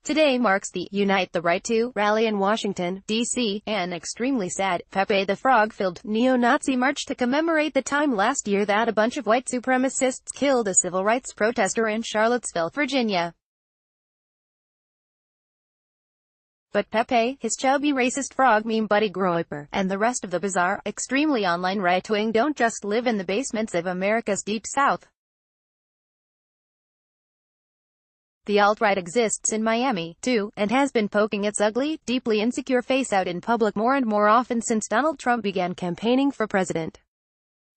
Today marks the Unite the Right to rally in Washington, D.C., an extremely sad, Pepe the Frog-filled, neo-Nazi march to commemorate the time last year that a bunch of white supremacists killed a civil rights protester in Charlottesville, Virginia. But Pepe, his chubby racist frog meme buddy Groyper, and the rest of the bizarre, extremely online right-wing don't just live in the basements of America's Deep South. The alt-right exists in Miami, too, and has been poking its ugly, deeply insecure face out in public more and more often since Donald Trump began campaigning for president.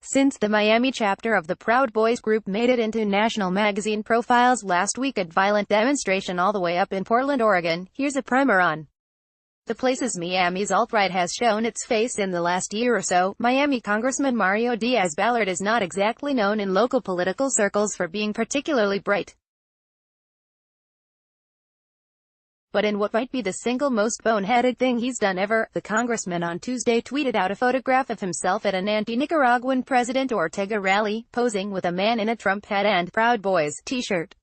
Since the Miami chapter of the Proud Boys group made it into national magazine profiles last week at violent demonstration all the way up in Portland, Oregon, here's a primer on the places Miami's alt-right has shown its face in the last year or so. Miami Congressman Mario Diaz-Balart is not exactly known in local political circles for being particularly bright. But in what might be the single most boneheaded thing he's done ever, the congressman on Tuesday tweeted out a photograph of himself at an anti-Nicaraguan President Ortega rally, posing with a man in a Trump hat and Proud Boys t-shirt.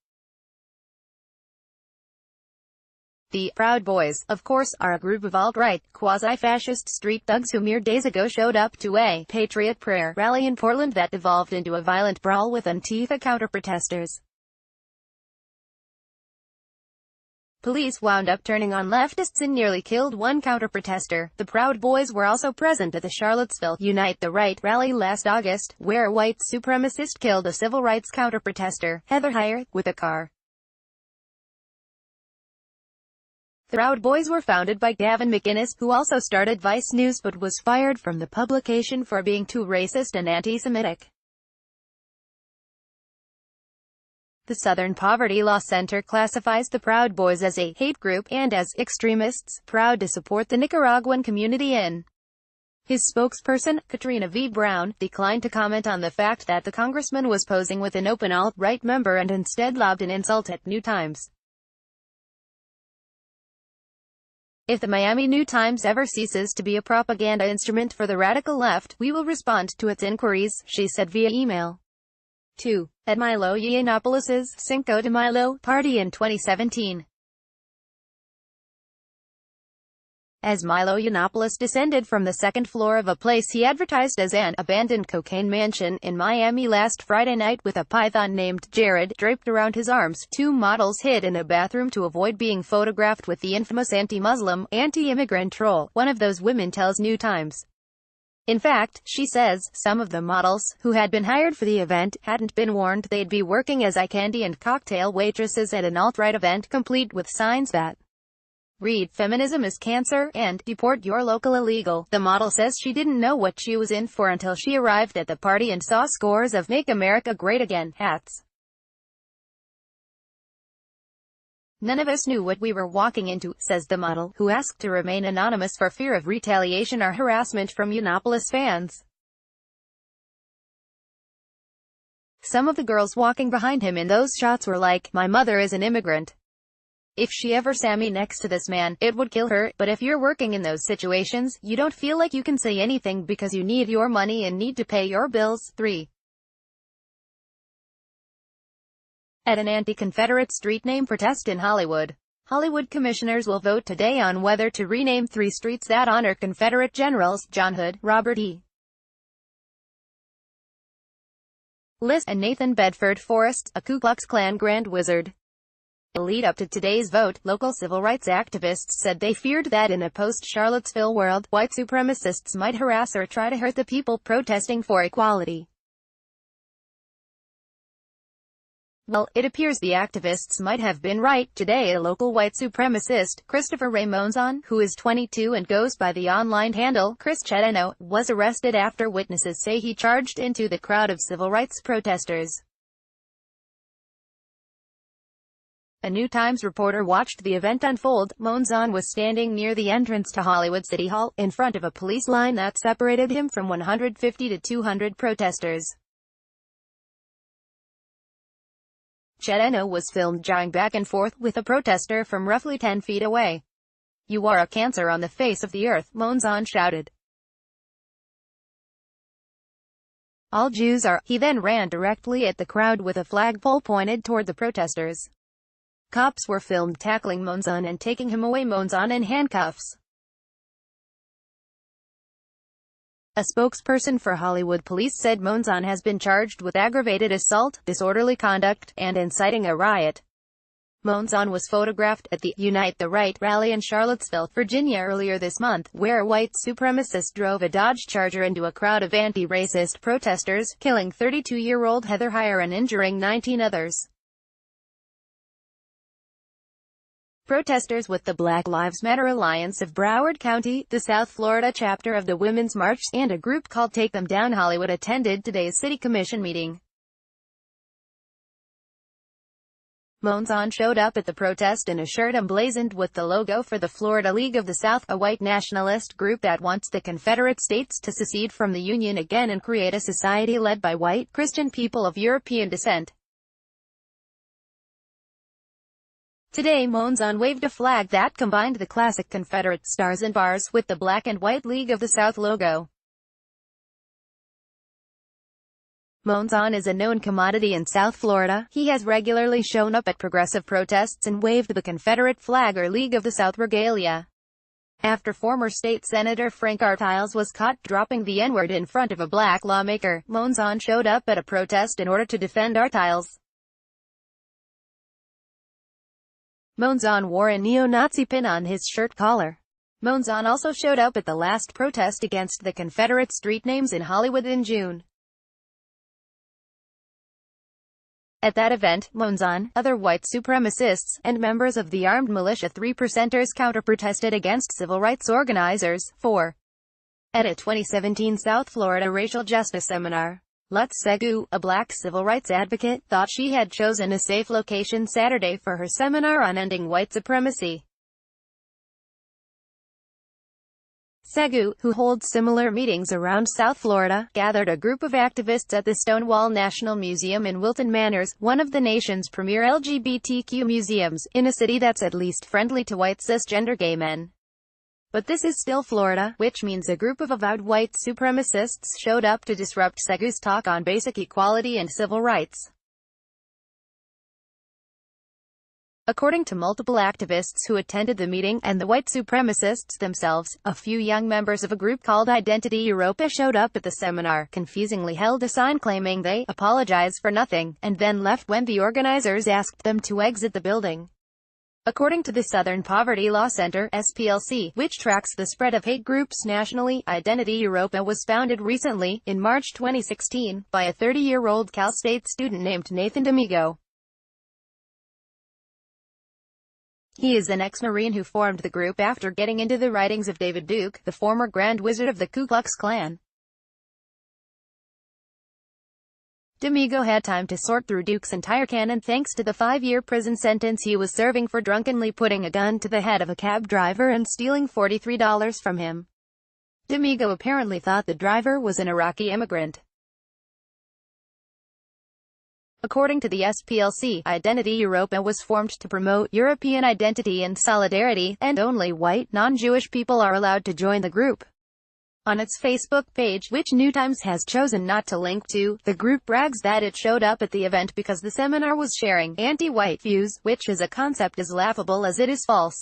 The Proud Boys, of course, are a group of alt-right, quasi-fascist street thugs who mere days ago showed up to a Patriot Prayer rally in Portland that devolved into a violent brawl with Antifa counter-protesters. Police wound up turning on leftists and nearly killed one counter-protester. The Proud Boys were also present at the Charlottesville Unite the Right rally last August, where a white supremacist killed a civil rights counter-protester, Heather Heyer, with a car. The Proud Boys were founded by Gavin McInnes, who also started Vice News but was fired from the publication for being too racist and anti-Semitic. The Southern Poverty Law Center classifies the Proud Boys as a hate group and as extremists, proud to support the Nicaraguan community in. His spokesperson, Katrina V. Brown, declined to comment on the fact that the congressman was posing with an open alt-right member and instead lobbed an insult at New Times. If the Miami New Times ever ceases to be a propaganda instrument for the radical left, we will respond to its inquiries, she said via email. 2. At Milo Yiannopoulos' Cinco de Milo party in 2017. As Milo Yiannopoulos descended from the second floor of a place he advertised as an abandoned cocaine mansion in Miami last Friday night with a python named Jared draped around his arms, two models hid in a bathroom to avoid being photographed with the infamous anti-Muslim, anti-immigrant troll, one of those women tells New Times. In fact, she says, some of the models, who had been hired for the event, hadn't been warned they'd be working as eye candy and cocktail waitresses at an alt-right event complete with signs that read "Feminism is cancer" and "Deport your local illegal." The model says she didn't know what she was in for until she arrived at the party and saw scores of "Make America Great Again" hats. None of us knew what we were walking into, says the model, who asked to remain anonymous for fear of retaliation or harassment from Yiannopoulos fans. Some of the girls walking behind him in those shots were like, "My mother is an immigrant. If she ever saw me next to this man, it would kill her." But if you're working in those situations, you don't feel like you can say anything because you need your money and need to pay your bills. 3. At an anti-Confederate street name protest in Hollywood. Hollywood commissioners will vote today on whether to rename 3 streets that honor Confederate generals, John Hood, Robert E. Lee, and Nathan Bedford Forrest, a Ku Klux Klan Grand Wizard. In the lead up to today's vote, local civil rights activists said they feared that in a post-Charlottesville world, white supremacists might harass or try to hurt the people protesting for equality. Well, it appears the activists might have been right. Today a local white supremacist, Christopher Ray Monzon, who is 22 and goes by the online handle Chris Cheteno, was arrested after witnesses say he charged into the crowd of civil rights protesters. A New Times reporter watched the event unfold. Monzon was standing near the entrance to Hollywood City Hall, in front of a police line that separated him from 150 to 200 protesters. Cheteno was filmed jawing back and forth with a protester from roughly 10 feet away. "You are a cancer on the face of the earth," Monzon shouted. "All Jews are." He then ran directly at the crowd with a flagpole pointed toward the protesters. Cops were filmed tackling Monzon and taking him away, Monzon in handcuffs. A spokesperson for Hollywood police said Monzon has been charged with aggravated assault, disorderly conduct, and inciting a riot. Monzon was photographed at the Unite the Right rally in Charlottesville, Virginia earlier this month, where a white supremacist drove a Dodge Charger into a crowd of anti-racist protesters, killing 32-year-old Heather Heyer and injuring 19 others. Protesters with the Black Lives Matter Alliance of Broward County, the South Florida chapter of the Women's March, and a group called Take Them Down Hollywood attended today's City Commission meeting. Monzon showed up at the protest in a shirt emblazoned with the logo for the Florida League of the South, a white nationalist group that wants the Confederate States to secede from the Union again and create a society led by white, Christian people of European descent. Today Monzon waved a flag that combined the classic Confederate stars and bars with the black and white League of the South logo. Monzon is a known commodity in South Florida. He has regularly shown up at progressive protests and waved the Confederate flag or League of the South regalia. After former state senator Frank Artiles was caught dropping the N-word in front of a black lawmaker, Monzon showed up at a protest in order to defend Artiles. Monzon wore a neo-Nazi pin on his shirt collar. Monzon also showed up at the last protest against the Confederate street names in Hollywood in June. At that event, Monzon, other white supremacists, and members of the armed militia 3%ers counter-protested against civil rights organizers. 4. At a 2017 South Florida racial justice seminar, Lutz Segu, a black civil rights advocate, thought she had chosen a safe location Saturday for her seminar on ending white supremacy. Segu, who holds similar meetings around South Florida, gathered a group of activists at the Stonewall National Museum in Wilton Manors, one of the nation's premier LGBTQ museums, in a city that's at least friendly to white cisgender gay men. But this is still Florida, which means a group of avowed white supremacists showed up to disrupt Segu's talk on basic equality and civil rights. According to multiple activists who attended the meeting, and the white supremacists themselves, a few young members of a group called Identity Europa showed up at the seminar, confusingly held a sign claiming they apologize for nothing, and then left when the organizers asked them to exit the building. According to the Southern Poverty Law Center, SPLC, which tracks the spread of hate groups nationally, Identity Europa was founded recently, in March 2016, by a 30-year-old Cal State student named Nathan D'Amigo. He is an ex-Marine who formed the group after getting into the writings of David Duke, the former Grand Wizard of the Ku Klux Klan. D'Amigo had time to sort through Duke's entire canon thanks to the 5-year prison sentence he was serving for drunkenly putting a gun to the head of a cab driver and stealing $43 from him. D'Amigo apparently thought the driver was an Iraqi immigrant. According to the SPLC, Identity Europa was formed to promote European identity and solidarity, and only white, non-Jewish people are allowed to join the group. On its Facebook page, which New Times has chosen not to link to, the group brags that it showed up at the event because the seminar was sharing anti-white views, which as a concept is laughable as it is false.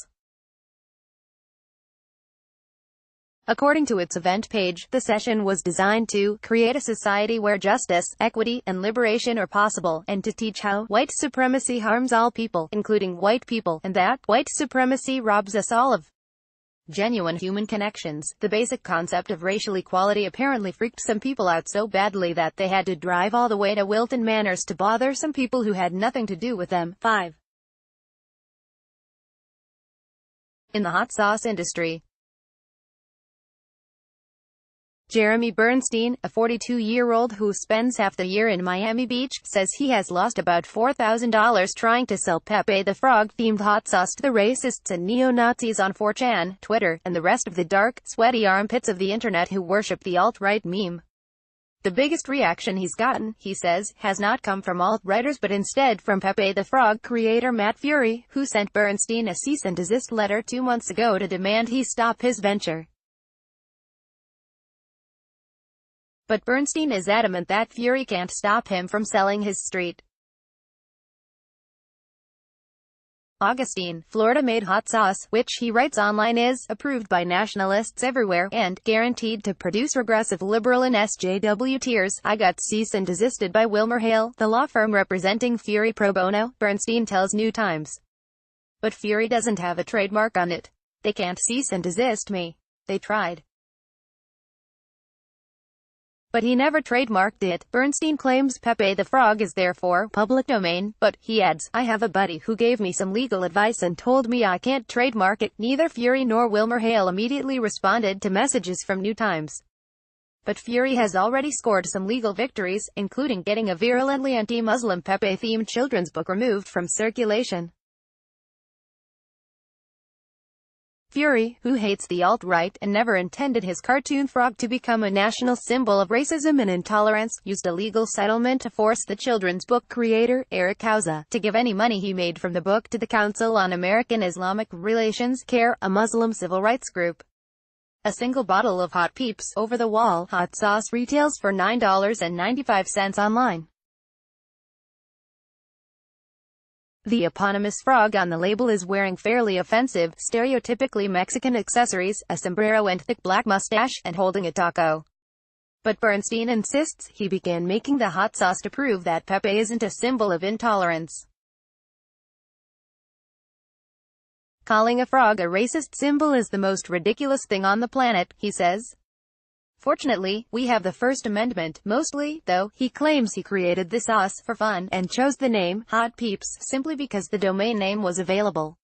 According to its event page, the session was designed to create a society where justice, equity, and liberation are possible, and to teach how white supremacy harms all people, including white people, and that white supremacy robs us all of genuine human connections. The basic concept of racial equality apparently freaked some people out so badly that they had to drive all the way to Wilton Manors to bother some people who had nothing to do with them. 5. In the hot sauce industry, Jeremy Bernstein, a 42-year-old who spends half the year in Miami Beach, says he has lost about $4,000 trying to sell Pepe the Frog-themed hot sauce to the racists and neo-Nazis on 4chan, Twitter, and the rest of the dark, sweaty armpits of the internet who worship the alt-right meme. The biggest reaction he's gotten, he says, has not come from alt-righters but instead from Pepe the Frog creator Matt Fury, who sent Bernstein a cease and desist letter 2 months ago to demand he stop his venture. But Bernstein is adamant that Fury can't stop him from selling his street Augustine, Florida-made hot sauce, which he writes online is approved by nationalists everywhere, and guaranteed to produce regressive liberal and SJW tears. I got cease and desisted by WilmerHale, the law firm representing Fury pro bono, Bernstein tells New Times. But Fury doesn't have a trademark on it. They can't cease and desist me. They tried, but he never trademarked it. Bernstein claims Pepe the Frog is therefore public domain, but, he adds, I have a buddy who gave me some legal advice and told me I can't trademark it. Neither Fury nor WilmerHale immediately responded to messages from New Times. But Fury has already scored some legal victories, including getting a virulently anti-Muslim Pepe-themed children's book removed from circulation. Fury, who hates the alt-right and never intended his cartoon frog to become a national symbol of racism and intolerance, used a legal settlement to force the children's book creator, Eric Causa, to give any money he made from the book to the Council on American-Islamic Relations, CAIR, a Muslim civil rights group. A single bottle of Hot Peeps over-the-wall hot sauce retails for $9.95 online. The eponymous frog on the label is wearing fairly offensive, stereotypically Mexican accessories, a sombrero and thick black mustache, and holding a taco. But Bernstein insists he began making the hot sauce to prove that Pepe isn't a symbol of intolerance. Calling a frog a racist symbol is the most ridiculous thing on the planet, he says. Fortunately, we have the First Amendment. Mostly, though, he claims he created the sauce for fun, and chose the name, Hot Peeps, simply because the domain name was available.